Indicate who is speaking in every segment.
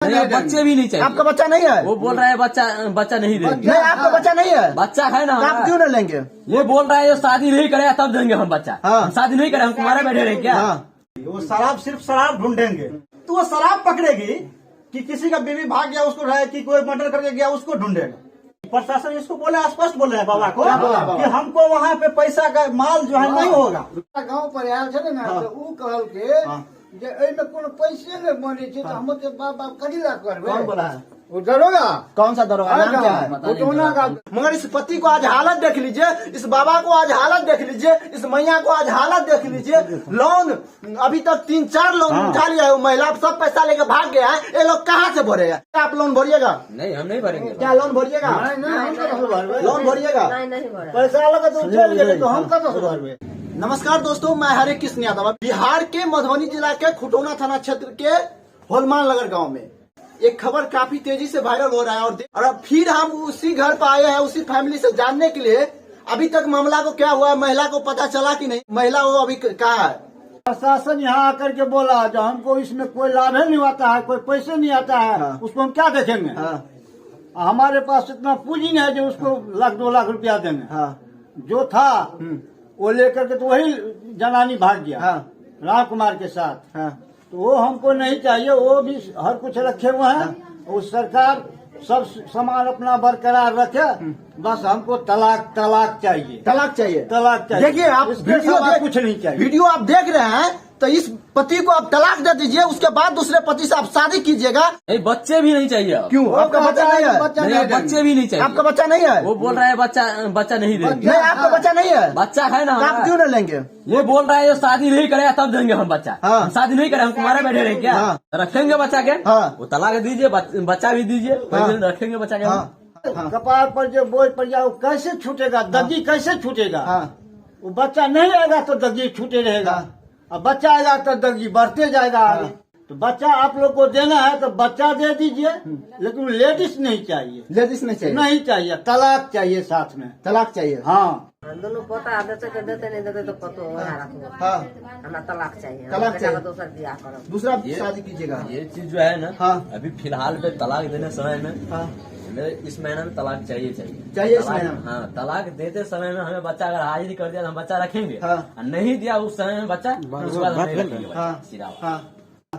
Speaker 1: बच्चे भी नहीं चाहिए।
Speaker 2: आपका बच्चा नहीं है?
Speaker 1: वो बोल रहा है बच्चा नहीं देंगे।
Speaker 2: नहीं, आपका बच्चा नहीं है?
Speaker 1: बच्चा है ना,
Speaker 2: आप क्यों नहीं लेंगे?
Speaker 1: ये बोल रहा है शादी नहीं करेगा तब देंगे हम बच्चा। हम शादी नहीं करें, हम तुम्हारे बैठे रहे क्या?
Speaker 3: वो शराब सिर्फ शराब ढूंढेंगे, तो वो शराब पकड़ेगी कि किसी का बीवी भाग गया उसको रहे, कि कोई मर्डर करके गया उसको ढूंढेगा। प्रशासन इसको बोले, स्पष्ट बोले है बाबा को कि हमको वहाँ पे पैसा का माल जो है नहीं होगा।
Speaker 4: गाँव पर आयल छे ना, तो ऊ कहल के जे एमे कोनो पैसे नहीं बने छे, तो हम तो बाप बाप कथी ला करबे?
Speaker 2: कौन बोला है?
Speaker 4: वो दरोगा।
Speaker 2: कौन सा दरोगा? नाम क्या है? मगर इस पति को आज हालत देख लीजिए, इस बाबा को आज हालत देख लीजिए, इस मैया को आज हालत देख लीजिए। लोन अभी तक 3-4 लोन उठा लिया है, वो महिला सब पैसा लेकर भाग गया है। ये लोग कहाँ से भरेगा? आप लोन भरिएगा?
Speaker 1: नहीं, हम नहीं भरेंगे।
Speaker 2: क्या लोन भरिएगा? लोन भरिएगा?
Speaker 4: पैसा लगा तो चल गए, तो हम कहाँ से भरबे?
Speaker 2: नमस्कार दोस्तों, मैं हरे कृष्ण यादव। बिहार के मधुबनी जिला के खुटौना थाना क्षेत्र के होलमान नगर गांव में एक खबर काफी तेजी से वायरल हो रहा है और अब फिर हम उसी घर पर आए हैं, उसी फैमिली से जानने के लिए अभी तक मामला को क्या हुआ, महिला को पता चला कि नहीं, महिला वो अभी कहाँ है।
Speaker 4: प्रशासन यहाँ आकर के बोला जो हमको इसमें कोई लाभ नहीं आता है, कोई पैसे नहीं आता है, उसको हम क्या देखेंगे? हमारे पास इतना पूंजी नहीं है जो उसको 1-2 लाख रुपया देंगे। जो था वो लेकर के तो वही जनानी भाग गया राम कुमार के साथ। तो वो हमको नहीं चाहिए, वो भी हर कुछ रखे हुए हैं। वो सरकार सब सामान अपना बरकरार रखे, बस हमको तलाक चाहिए।
Speaker 2: तलाक चाहिए?
Speaker 4: तलाक चाहिए।
Speaker 2: देखिए आप
Speaker 4: कुछ नहीं चाहिए।
Speaker 2: वीडियो आप देख रहे हैं, तो इस पति को आप तलाक दे दीजिए, उसके बाद दूसरे पति से आप शादी कीजिएगा।
Speaker 1: नहीं, बच्चे भी नहीं चाहिए।
Speaker 2: क्यों? आपका बच्चा नहीं है?
Speaker 1: बच्चे भी नहीं चाहिए।
Speaker 2: आपका बच्चा नहीं है?
Speaker 1: वो बोल रहा है बच्चा नहीं देंगे।
Speaker 2: नहीं, आपका बच्चा नहीं है?
Speaker 1: बच्चा है ना,
Speaker 2: आप क्यों नहीं लेंगे?
Speaker 1: ये बोल रहा है शादी नहीं करेगा तब देंगे हम बच्चा। हम शादी नहीं करें, हम तुम्हारे बैठे रहे क्या? रखेंगे बच्चा के? वो तलाक दीजिए, बच्चा भी दीजिए, रखेंगे बच्चा के।
Speaker 4: कपार पर जो बोझ पड़ जाए वो कैसे छूटेगा? दगी कैसे छूटेगा? वो बच्चा नहीं आएगा तो दगी छूटे रहेगा, अब बच्चा आएगा तो दगी बढ़ते जाएगा आगे। तो बच्चा आप लोग को देना है तो बच्चा दे दीजिए, लेकिन लेडीज नहीं चाहिए।
Speaker 2: लेडीज नहीं चाहिए?
Speaker 4: नहीं चाहिए, तलाक चाहिए साथ में।
Speaker 2: तलाक चाहिए?
Speaker 4: हाँ,
Speaker 5: दोनों पोता देते नहीं देते तो पतो हमें तलाक चाहिए।
Speaker 2: तलाक चाहिए?
Speaker 5: दूसरा दिया करो,
Speaker 2: दूसरा शादी कीजिएगा।
Speaker 1: ये चीज जो है ना, अभी फिलहाल पे तलाक देने समय में इस महीने में तलाक चाहिए
Speaker 2: इस महीने में।
Speaker 1: हाँ, तलाक देते समय में हमें बच्चा अगर हाजिरी कर दिया तो हम बच्चा रखेंगे, और नहीं दिया उस समय में बच्चा, उसके बाद हम नहीं रखेंगे बच्चा।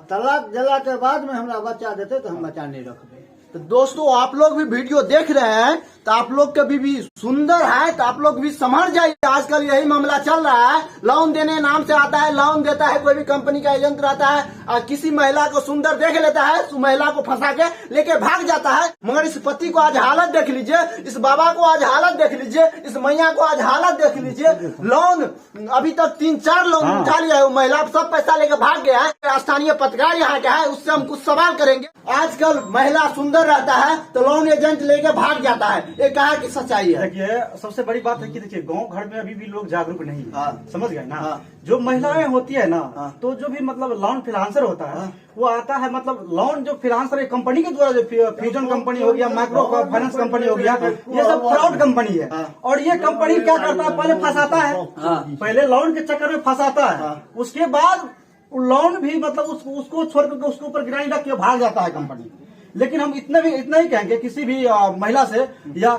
Speaker 4: तलाक दिला के बाद में हमरा बच्चा देते तो हम बच्चा नहीं रखते।
Speaker 2: तो दोस्तों आप लोग भी वीडियो देख रहे हैं, तो आप लोग के भी सुंदर है तो आप लोग भी समझ जाइए। आजकल यही मामला चल रहा है, लोन देने नाम से आता है, लोन देता है, कोई भी कंपनी का एजेंट रहता है और किसी महिला को सुंदर देख लेता है, उस महिला को फंसा के लेके भाग जाता है। मगर इस पति को आज हालत देख लीजिए, इस बाबा को आज हालत देख लीजिए, इस मैया को आज हालत देख लीजिए। लोन अभी तक 3-4 लोन उठा लिया है, वो महिला सब पैसा लेके भाग गया है। स्थानीय पत्रकार यहाँ का है, उससे हम कुछ सवाल करेंगे। आजकल महिला सुंदर रहता है तो लोन एजेंट लेके भाग जाता है, ये कहा की सच्चाई है?
Speaker 3: देखिए सबसे बड़ी बात है कि देखिए गांव घर में अभी भी लोग जागरूक नहीं है, समझ गए ना। जो महिलाएं होती है ना, तो जो भी मतलब लोन फ्रीलांसर होता है वो आता है, मतलब लोन जो फ्रीलांसर कंपनी के द्वारा, जो फ्यूजन कंपनी हो गया, माइक्रो फाइनेंस कंपनी हो गया, ये सब फ्रॉड कंपनी है। और ये कंपनी क्या करता है, पहले फंसाता है, पहले लोन के चक्कर में फंसाता है, उसके बाद लोन भी मतलब उसको छोड़ करके उसके ऊपर गिराई रख के भाग जाता है कंपनी। लेकिन हम इतना ही कहेंगे किसी भी महिला से, या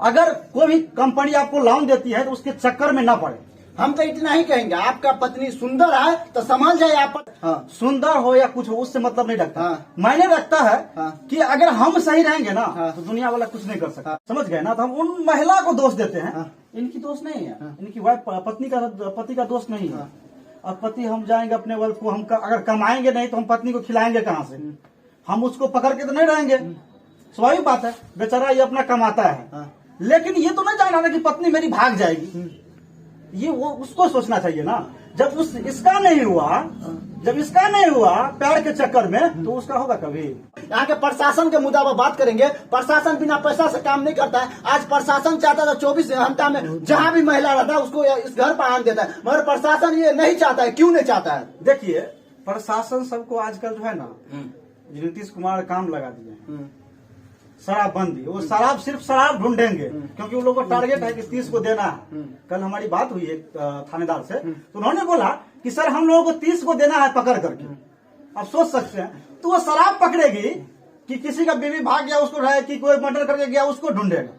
Speaker 3: अगर कोई भी कंपनी आपको लोन देती है तो उसके चक्कर में ना पड़े।
Speaker 2: हम तो इतना ही कहेंगे, आपका पत्नी सुंदर है तो संभाल जाए आप।
Speaker 3: सुंदर हो या कुछ हो उससे मतलब नहीं रखता, मायने रखता है कि अगर हम सही रहेंगे ना तो दुनिया वाला कुछ नहीं कर सकता, समझ गए ना। तो हम उन महिला को दोष देते हैं, इनकी दोष नहीं है, इनकी वाइफ पति का दोष नहीं है। और पति हम जाएंगे अपने वाइफ को, हम अगर कमाएंगे नहीं तो हम पत्नी को खिलाएंगे कहाँ से? हम उसको पकड़ के तो नहीं रहेंगे, स्वाभाविक बात है, बेचारा ये अपना कमाता है। लेकिन ये तो नहीं जानना कि पत्नी मेरी भाग जाएगी, ये वो उसको सोचना चाहिए ना। जब इसका नहीं हुआ प्यार के चक्कर में, तो उसका होगा कभी?
Speaker 2: यहाँ के प्रशासन के मुद्दा पर बात करेंगे। प्रशासन बिना पैसा से काम नहीं करता है। आज प्रशासन चाहता था 24 घंटा में जहाँ भी महिला रहता है उसको इस घर पर आने देता है, मगर प्रशासन ये नहीं चाहता है। क्यों नहीं चाहता है?
Speaker 3: देखिए प्रशासन सबको आजकल जो है ना, नीतीश कुमार काम लगा दिए, शराबबंदी, वो शराब सिर्फ शराब ढूंढेंगे, क्योंकि उन लोगों को टारगेट है कि 30 को देना है। कल हमारी बात हुई एक थानेदार से, तो उन्होंने बोला कि सर हम लोगों को 30 को देना है पकड़ करके। आप सोच सकते हैं, तो वो शराब पकड़ेगी कि किसी का बीवी भाग गया उसको रहे, कि कोई मर्डर करके गया उसको ढूंढेगा।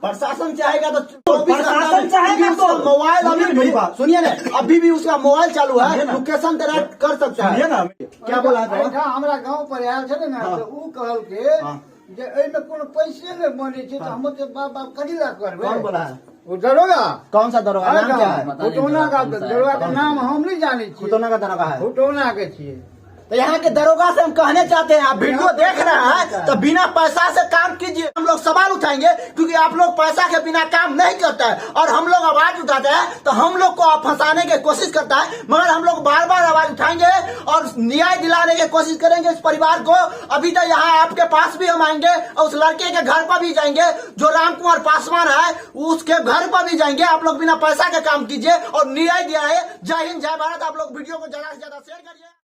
Speaker 2: प्रशासन चाहेगा तो
Speaker 3: प्रशासन चाहेगा तो
Speaker 2: मोबाइल अभी सुनिए ना, अभी भी उसका मोबाइल चालू है,
Speaker 3: सुनिए ना।
Speaker 2: लोकेशन तेरा कर सकता
Speaker 3: सुनिए
Speaker 2: है
Speaker 3: ना,
Speaker 2: क्या बोला था?
Speaker 4: हमरा गाँव पर आयल छे ने तो ऊ कहल के जे एमे कोनो पैसे नहीं बने छे तो हम तो बाप बाप कथी ला करबे।
Speaker 2: कौन बोला है?
Speaker 4: वो दरोगा
Speaker 2: कौन सा दरोगा, नाम क्या है?
Speaker 4: फुटौना का दरोगा का नाम हम नहीं जाने छी,
Speaker 2: खुटोना का दरोगा है।
Speaker 4: फुटौना के छिए।
Speaker 2: तो यहाँ के दरोगा से हम कहने चाहते हैं, आप वीडियो देख रहे हैं तो बिना पैसा से काम कीजिए। हम लोग सवाल उठाएंगे क्योंकि आप लोग पैसा के बिना काम नहीं करते हैं, और हम लोग आवाज उठाते हैं तो हम लोग को आप फंसाने की कोशिश करता है, मगर हम लोग बार बार आवाज उठाएंगे और न्याय दिलाने की कोशिश करेंगे इस परिवार को। अभी तो यहाँ आपके पास भी हम आएंगे और उस लड़के के घर पर भी जाएंगे जो राम कुमार पासवान है, उसके घर पर भी जाएंगे। आप लोग बिना पैसा के काम कीजिए और न्याय दिलाए। जय हिंद, जय भारत। आप लोग वीडियो को ज्यादा से ज्यादा शेयर करिए।